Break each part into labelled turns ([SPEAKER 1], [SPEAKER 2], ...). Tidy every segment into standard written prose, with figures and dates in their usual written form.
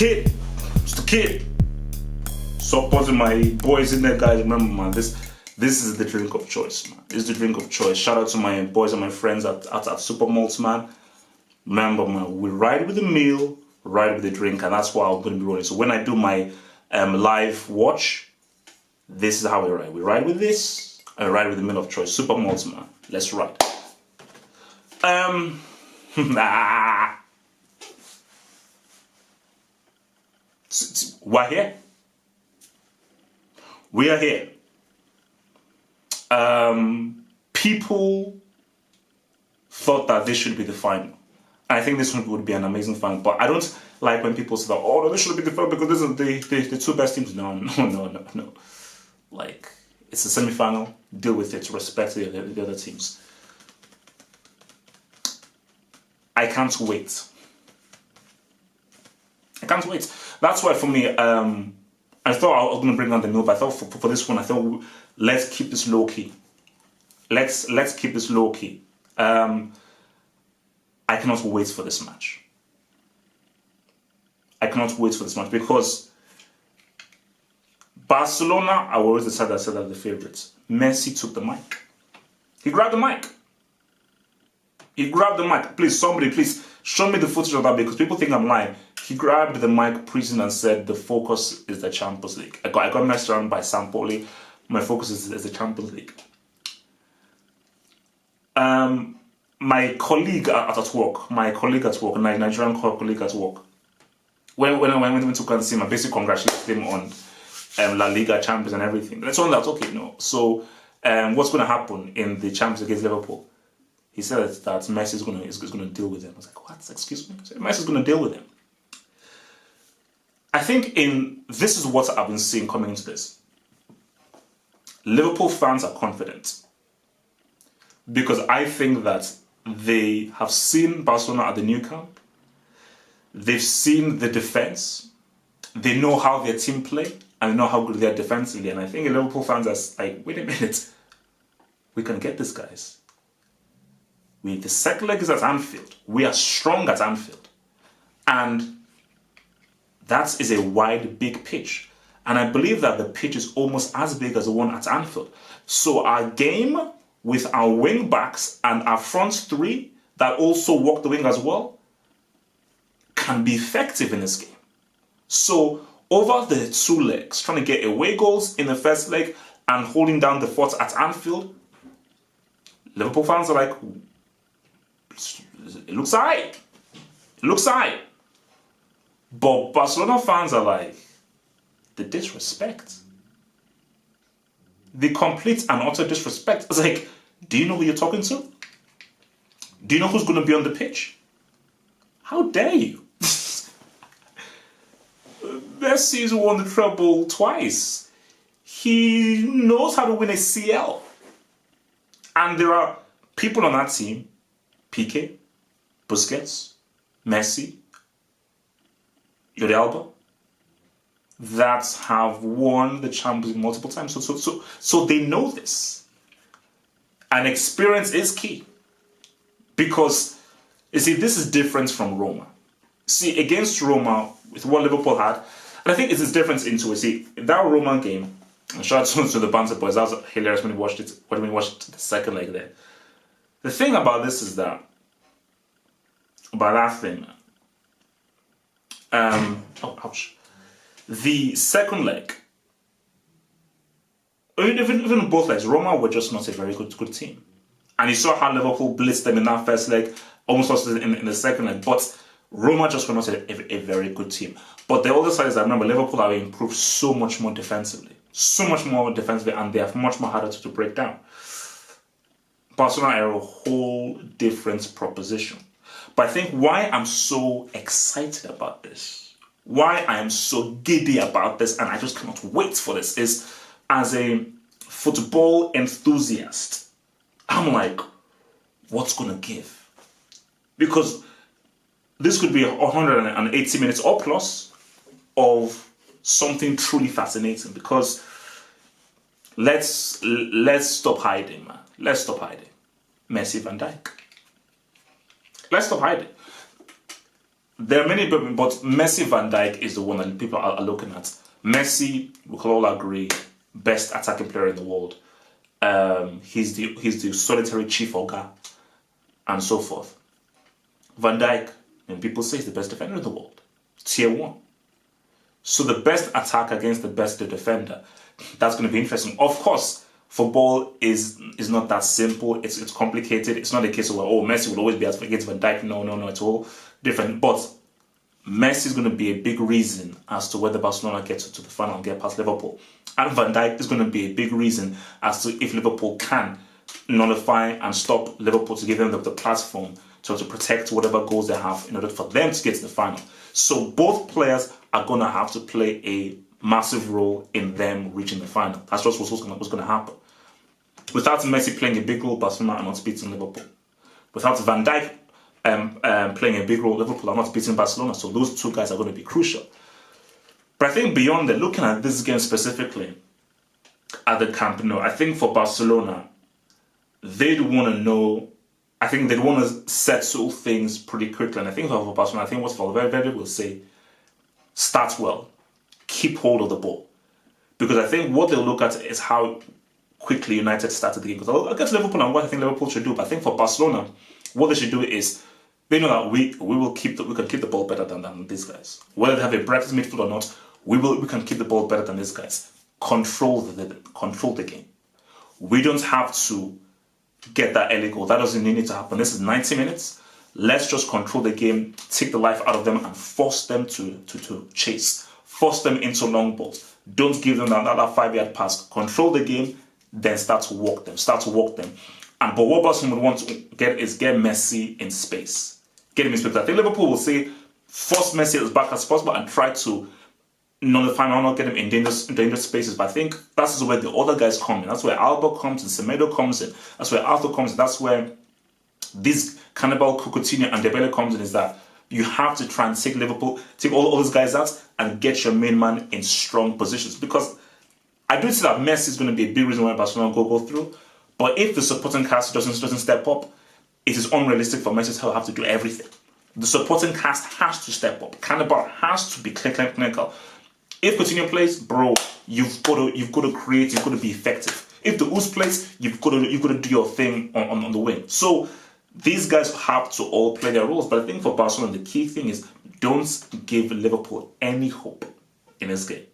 [SPEAKER 1] Just a kid. Supporting my boys in there, guys. Remember, man, this is the drink of choice, man. This is the drink of choice. Shout out to my boys and my friends at Super Malts, man. Remember, man, we ride with the meal, ride with the drink, and that's what I'm going to be rolling. So when I do my live watch, this is how we ride. We ride with this, and ride with the meal of choice. Super Malts, man. Let's ride. We're here. We are here. People thought that this should be the final. I think this would be an amazing final, but I don't like when people say that, oh, no, this should be the final because this is the two best teams. No. Like, it's a semi-final. Deal with it. Respect the other teams. I can't wait. That's why for me, I thought I was going to bring on the meal, but I thought for this one, let's keep this low key. Let's keep this low key. I cannot wait for this match. Because Barcelona, I always decided that the favorites. Messi took the mic. He grabbed the mic. Please, somebody, show me the footage of that because people think I'm lying. He grabbed the mic, preaching, and said, the focus is the Champions League. I got messed around by Sampoli. My focus is the Champions League. My colleague at work, my Nigerian colleague at work, when I went to go and see him, I basically congratulated him on La Liga champions and everything. That's all that, okay, no. So, what's going to happen in the Champions against Liverpool? He said that Messi is going to deal with him. I was like, what? Excuse me? Messi is going to deal with him. I think this is what I've been seeing coming into this. Liverpool fans are confident because I think that they have seen Barcelona at the Nou Camp. They've seen the defense. They know how their team play and they know how good they are defensively. And I think Liverpool fans are like, wait a minute, we can get this, guys. The second leg is at Anfield. We are strong at Anfield. And that is a wide, big pitch. And I believe that the pitch is almost as big as the one at Anfield. So our game with our wing backs and our front three that also walk the wing as well can be effective in this game. So over the two legs, trying to get away goals in the first leg and holding down the fort at Anfield, Liverpool fans are like, it looks alright. But Barcelona fans are like, the disrespect. The complete and utter disrespect. It's like, do you know who you're talking to? Do you know who's going to be on the pitch? How dare you? Messi's won the treble twice. He knows how to win a CL. And there are people on that team, Piqué, Busquets, Messi, Jordi Alba, that have won the Champions League multiple times. So they know this. And experience is key. Because, you see, this is different from Roma. See, against Roma, with what Liverpool had, and I think it's this difference into it. See, that Roma game, and shout out to the Banter boys, that was hilarious when we watched the second leg there. The thing about this is that, the second leg, even both legs, Roma were just not a very good team. And you saw how Liverpool blitzed them in that first leg, almost lost it in the second leg. But Roma just were not a very good team. But the other side is that, remember, Liverpool have improved so much more defensively. And they are much more harder to break down. Barcelona are a whole different proposition. But I think why I'm so excited about this, why I am so giddy about this, and I just cannot wait for this, is as a football enthusiast, I'm like, what's going to give? Because this could be 180 minutes or plus of something truly fascinating. Because let's stop hiding, man. Let's stop hiding. Messi, Van Dijk. Let's stop hiding. there are many, but Messi, Van Dijk is the one that people are looking at. Messi, we can all agree, best attacking player in the world. He's the solitary chief ogre, and so forth. Van Dijk, and people say, he's the best defender in the world. Tier 1. So the best attack against the best defender, that's going to be interesting. Of course, football is not that simple. It's complicated. It's not a case of, oh, Messi will always be against Van Dijk. No, it's all different. But Messi is going to be a big reason as to whether Barcelona gets to the final and get past Liverpool. And Van Dijk is going to be a big reason as to if Liverpool can nullify and stop Liverpool to give them the platform to protect whatever goals they have in order for them to get to the final. So both players are going to have to play a massive role in them reaching the final. That's just what's going to happen. Without Messi playing a big role, Barcelona are not beating Liverpool. Without Van Dijk playing a big role, Liverpool are not beating Barcelona. So those two guys are going to be crucial. But I think beyond that, looking at this game specifically at the Camp Nou, I think for Barcelona, they'd want to know. I think they'd want to settle things pretty quickly. And I think for Barcelona, I think what Valverde will say, start well, keep hold of the ball. Because I think what they'll look at is how quickly United started the game. Because I'll get to Liverpool and what I think Liverpool should do. But I think for Barcelona, what they should do is, they know that we can keep the ball better than these guys. Whether they have a breakfast midfield or not, we can keep the ball better than these guys. Control the game. We don't have to get that early goal. That doesn't need to happen. This is 90 minutes. Let's just control the game, take the life out of them, and force them to chase. Force them into long balls. Don't give them that 5-yard pass. Control the game, then start to walk them. But what Barcelona would want to get is get Messi in space. Get him in space. I think Liverpool will say, force Messi as back as possible and try to nullify him, not get him in dangerous spaces. But I think that's where the other guys come in. That's where Alba comes in, Semedo comes in. That's where Arthur comes in. That's where this Cannibal, Coutinho and Dembele comes in, is that you have to try and take all those guys out and get your main man in strong positions. Because I do see that Messi is going to be a big reason why Barcelona go through. But if the supporting cast doesn't step up, it is unrealistic for Messi to have to do everything. The supporting cast has to step up. Cannibal has to be clinical. If Coutinho plays, bro, you've got to create, you've got to be effective. If the Us plays, you've got to do your thing on the wing. So these guys have to all play their roles. But I think for Barcelona, the key thing is, don't give Liverpool any hope in this game.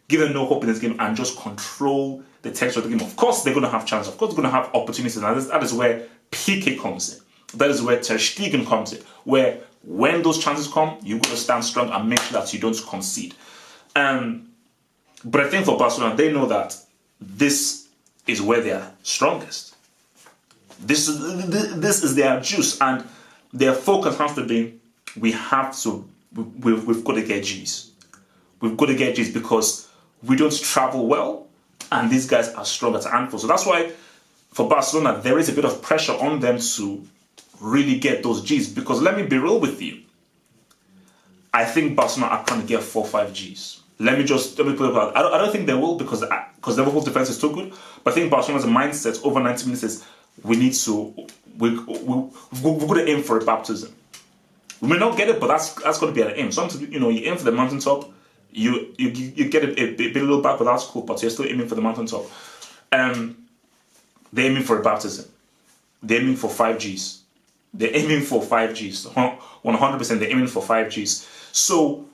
[SPEAKER 1] Give them no hope in this game and just control the texture of the game. Of course, they're going to have chances. Of course, they're going to have opportunities. And that is where Piqué comes in. That is where Ter Stegen comes in. Where when those chances come, you've got to stand strong and make sure that you don't concede. But I think for Barcelona, they know that this is where they are strongest. This is their juice, and their focus has to be, we've got to get G's. We've got to get G's because we don't travel well, and these guys are strong at Anfield. So that's why for Barcelona, there is a bit of pressure on them to really get those G's. Because let me be real with you, I think Barcelona are trying to get 4-5 G's. Let me put it out. I don't think they will because Liverpool's defense is too good. But I think Barcelona's mindset over 90 minutes is we've got to aim for a baptism. We may not get it, but that's got to be an aim. Sometimes you aim for the mountaintop, you get a little back, but that's cool. But you're still aiming for the mountaintop. They're aiming for a baptism. They're aiming for 5 Gs. They're aiming for 5 Gs. 100%. They're aiming for 5 Gs. So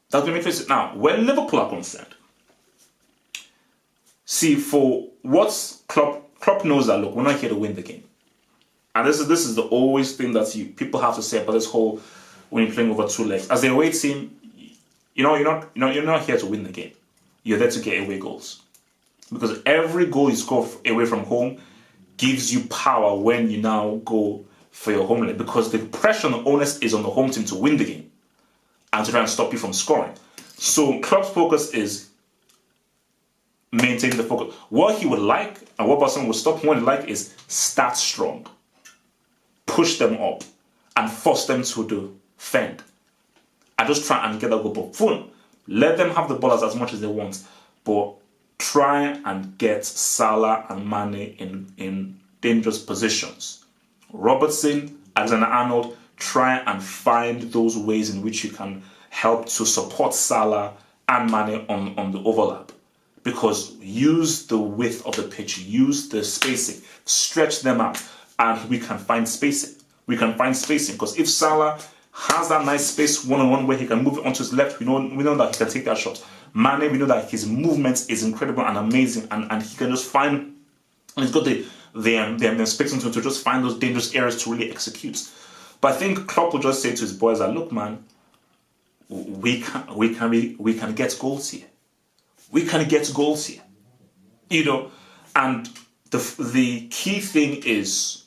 [SPEAKER 1] that's going to be interesting. Now, when Liverpool are concerned, see, for what's Klopp knows that, look, we're not here to win the game. And this is the always thing that people have to say about this whole, when you're playing over 2 legs. As the away team, you're not here to win the game. You're there to get away goals. Because every goal you score away from home gives you power when you now go for your home leg. Because the pressure and the onus is on the home team to win the game and to try and stop you from scoring. So Klopp's focus is maintaining the focus. What he would like, and what Barcelona would stop him would like, is start strong. Push them up and force them to defend. And just try and get that goal. But let them have the ball as much as they want. But try and get Salah and Mane in dangerous positions. Robertson, Alexander-Arnold, try and find those ways in which you can help to support Salah and Mane on the overlap. Because use the width of the pitch, use the spacing, stretch them out, and we can find spacing. We can find spacing, because if Salah has that nice space one-on-one where he can move it onto his left, we know that he can take that shot. Mane, we know that his movement is incredible and amazing, and he can just find, and he's got the spacing to just find those dangerous areas to really execute. But I think Klopp will just say to his boys that, look, man, we can get goals here. We can get goals here, and the key thing is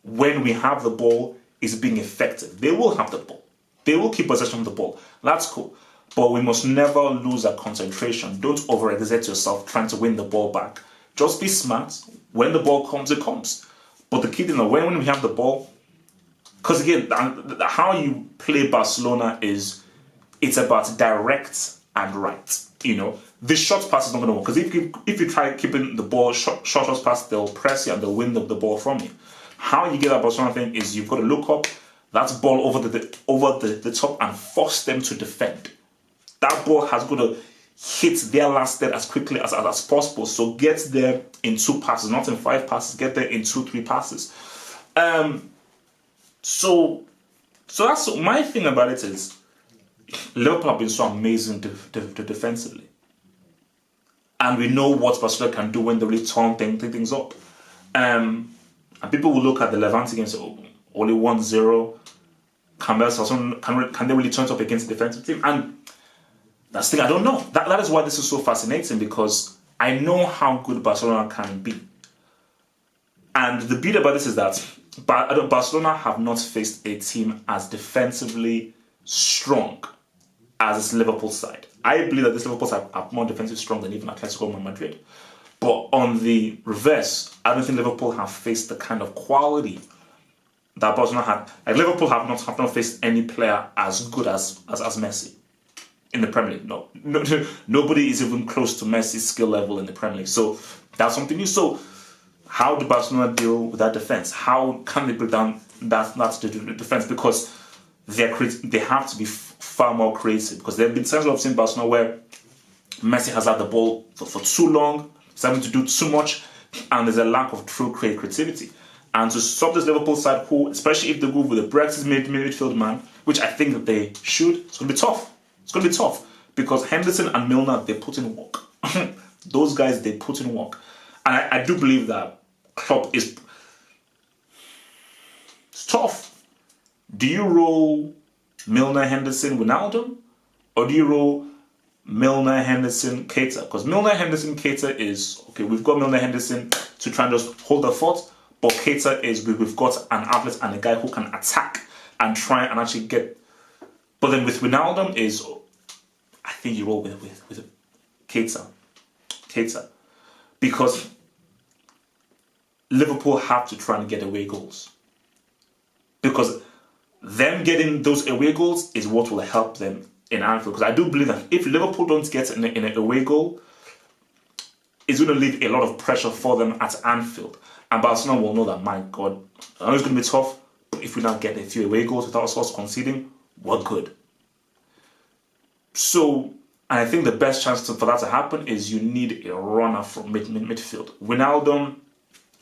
[SPEAKER 1] when we have the ball is being effective. They will have the ball. They will keep possession of the ball. That's cool. But we must never lose our concentration. Don't overexert yourself trying to win the ball back. Just be smart. When the ball comes, it comes. But the key thing is when we have the ball, because again, how you play Barcelona is it's about direct and right. The short pass is not going to work, because if you try keeping the ball short pass, they'll press you and they'll win the ball from you. How you get that Barcelona thing is you've got to look up, that's ball over the top, and force them to defend. That ball has got to hit their last third as quickly as possible. So get there in 2 passes, not in 5 passes. Get there in 2-3 passes. So that's my thing about it is Liverpool have been so amazing defensively. And we know what Barcelona can do when they really turn things up. And people will look at the Levante game and say, oh, only 1-0. Can they really turn it up against the defensive team? And that's the thing, I don't know. That is why this is so fascinating, because I know how good Barcelona can be. And the beauty about this is that Barcelona have not faced a team as defensively strong as this Liverpool side. I believe that this Liverpool side are more defensively strong than even Atletico Madrid. But on the reverse, I don't think Liverpool have faced the kind of quality that Barcelona had. Like Liverpool have not faced any player as good as Messi in the Premier League. No, nobody is even close to Messi's skill level in the Premier League. So that's something new. So how do Barcelona deal with that defense? How can they break down that defense? Because they have to be far more creative. Because there have been times I've seen Barcelona where Messi has had the ball for too long, he's having to do too much, and there's a lack of true creativity. And to stop this Liverpool side, who, especially if they go with a Brexit midfield man, which I think that they should, it's going to be tough. It's going to be tough because Henderson and Milner, they put in work. Those guys, they put in work. And I do believe that Klopp is... It's tough. Do you roll Milner, Henderson, Wijnaldum? Or do you roll Milner, Henderson, Keita? Because Milner, Henderson, Keita is... Okay, we've got Milner, Henderson to try and just hold the fort. But Keita is... We've got an outlet and a guy who can attack and try and actually get... But then with Wijnaldum is... I think you roll with Keita. Because Liverpool have to try and get away goals. Because them getting those away goals is what will help them in Anfield. Because I do believe that if Liverpool don't get in an away goal, it's going to leave a lot of pressure for them at Anfield. And Barcelona will know that, my God, I know it's going to be tough, but if we not get a few away goals without us conceding, we're good. So, and I think the best chance for that to happen is you need a runner from midfield. Wijnaldum,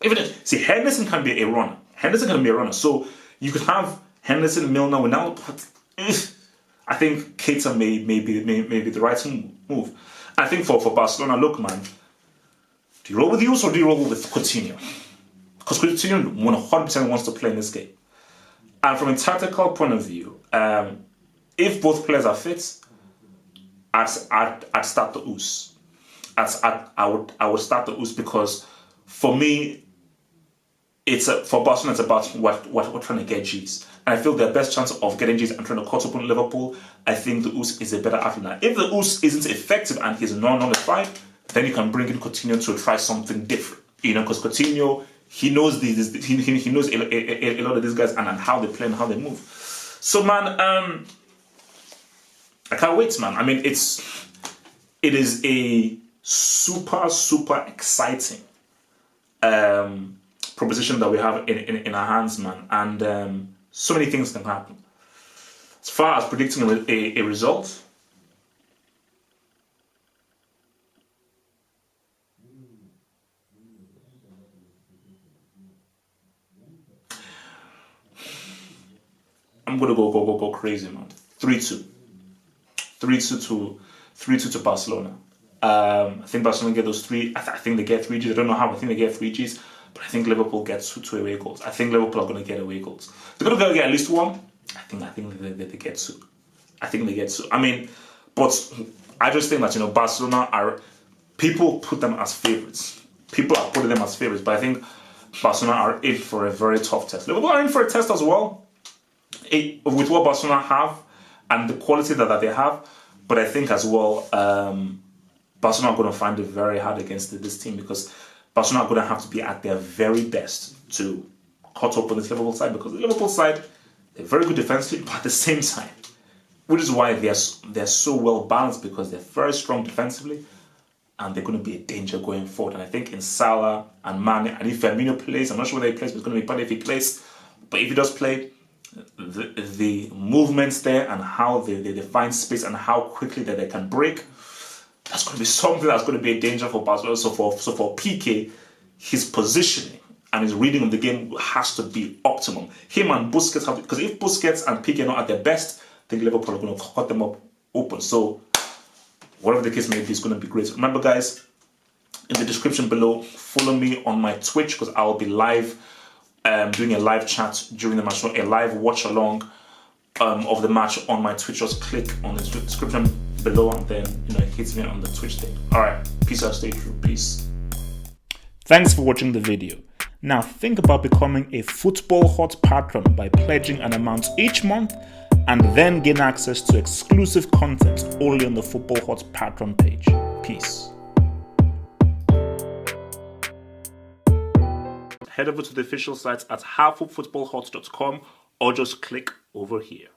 [SPEAKER 1] Henderson can be a runner. So you could have Henderson, Milner, Wijnaldum, but I think Keita may be the right move. I think for Barcelona, look, man, do you roll with Yus or do you roll with Coutinho? Because Coutinho 100% wants to play in this game. And from a tactical point of view, if both players are fit, I'd start the Us. I would start the Us because for me, for Barcelona, it's about what we're trying to get G's. And I feel the best chance of getting G's and trying to cut open Liverpool, I think the Us is a better athlete. Now, if the Us isn't effective and he's non-nullified, then you can bring in Coutinho to try something different. Because Coutinho, he knows he knows a lot of these guys and how they play and how they move. So, man, I can't wait, man. I mean, it is a super, super exciting proposition that we have in our hands, man. And So many things can happen. As far as predicting a result, I'm gonna go crazy, man. 3-2. 3-2 to Barcelona. I think Barcelona get those three. I think they get 3 Gs. I don't know how. I think they get 3 Gs. But I think Liverpool gets two away goals. I think Liverpool are going to get away goals. They're going to get at least one. I think they get 2. I think they get 2. I mean, but I just think that, Barcelona are, people put them as favourites. People are putting them as favourites. But I think Barcelona are in for a very tough test. Liverpool are in for a test as well. With what Barcelona have and the quality that they have. But I think as well, Barcelona are going to find it very hard against this team, because Barcelona are going to have to be at their very best to cut open this Liverpool side, because the Liverpool side, they're very good defensively, but at the same time, which is why they're so well balanced, because they're very strong defensively and they're going to be a danger going forward. And I think in Salah and Mane, and if Firmino plays, I'm not sure whether he plays, but it's going to be better if he plays. But if he does play, the movements there and how they find space and how quickly that they can break, that's going to be something that's going to be a danger for Barcelona. So for PK, his positioning and his reading of the game has to be optimum. Him and Busquets have, because if Busquets and PK are not at their best, I think Liverpool are going to cut them up open. So whatever the case may be, it's going to be great. Remember, guys, in the description below, follow me on my Twitch, because I'll be live doing a live chat during the match, so a live watch along of the match on my Twitch. Just click on the description below and then it hits me on the Twitch thing. Alright, peace out, stay true, peace. Thanks for watching the video. Now think about becoming a Football Hot patron by pledging an amount each month, and then gain access to exclusive content only on the Football Hot patron page. Peace. Head over to the official site at halffootballhot.com or just click over here.